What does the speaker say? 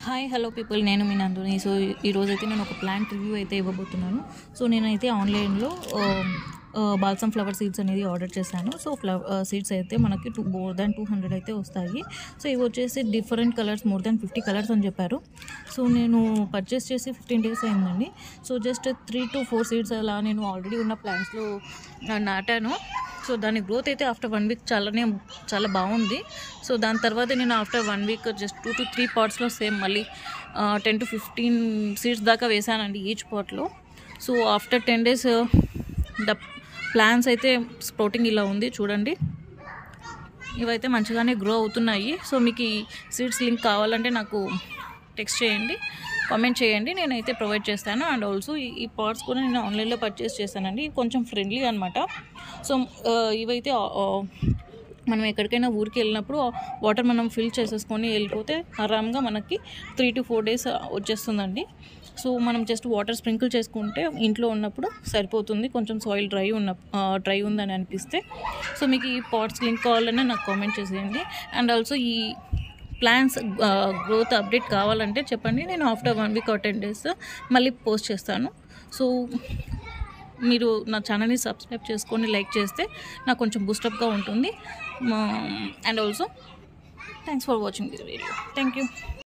Hi hello people, నేను మీ నందుని. So ఈరోజైతే నేను ఒక ప్లాంట్ రివ్యూ అయితే ఇవ్వబోతున్నాను. సో నేనైతే ఆన్లైన్లో బాల్సమ్ ఫ్లవర్ సీడ్స్ అనేది ఆర్డర్ చేశాను. సో సీడ్స్ అయితే మనకి మోర్ దాన్ 200 అయితే వస్తాయి. సో ఇవి వచ్చేసి different colours, more than 50 colours అని చెప్పారు. సో నేను పర్చేస్ చేసి 15 days అయిందండి. సో జస్ట్ 3 to 4 సీడ్స్ అలా నేను ఆల్రెడీ ఉన్న ప్లాంట్స్లో నాటాను. సో దాని గ్రోత్ అయితే ఆఫ్టర్ 1 week చాలా బాగుంది. సో దాని తర్వాత నేను ఆఫ్టర్ 1 week జస్ట్ 2 to 3 పాట్స్లో సేమ్ మళ్ళీ 10 to 15 సీడ్స్ దాకా వేసానండి ఈచ్ పాట్లో. So after 10 days the plants అయితే స్ప్రౌటింగ్ ఇలా ఉంది చూడండి. ఇవైతే మంచిగానే గ్రో అవుతున్నాయి. సో మీకు ఈ సీడ్స్ లింక్ కావాలంటే నాకు టెక్స్ట్ చేయండి, కామెంట్ చేయండి, నేనైతే ప్రొవైడ్ చేస్తాను. అండ్ ఆల్సో ఈ పాట్స్ కూడా నేను ఆన్లైన్లో పర్చేస్ చేశానండి. కొంచెం ఫ్రెండ్లీ అనమాట. సో ఇవైతే మనం ఎక్కడికైనా ఊరికి వెళ్ళినప్పుడు వాటర్ మనం ఫిల్ చేసేసుకొని వెళ్ళిపోతే ఆరామ్గా మనకి 3 to 4 days వచ్చేస్తుందండి. సో మనం జస్ట్ వాటర్ స్ప్రింకిల్ చేసుకుంటే ఇంట్లో ఉన్నప్పుడు సరిపోతుంది. కొంచెం సాయిల్ డ్రై ఉందని అనిపిస్తే. సో మీకు ఈ పాట్స్ లింక్ కావాలన్నా నాకు కామెంట్ చేసేయండి. అండ్ ఆల్సో ఈ ప్లాన్స్ గ్రోత్ అప్డేట్ కావాలంటే చెప్పండి, నేను ఆఫ్టర్ 1 week or 10 days మళ్ళీ పోస్ట్ చేస్తాను. సో మీరు నా ఛానల్ని సబ్స్క్రైబ్ చేసుకొని లైక్ చేస్తే నాకు కొంచెం బూస్టప్గా ఉంటుంది. And also thanks for watching this video. Thank you.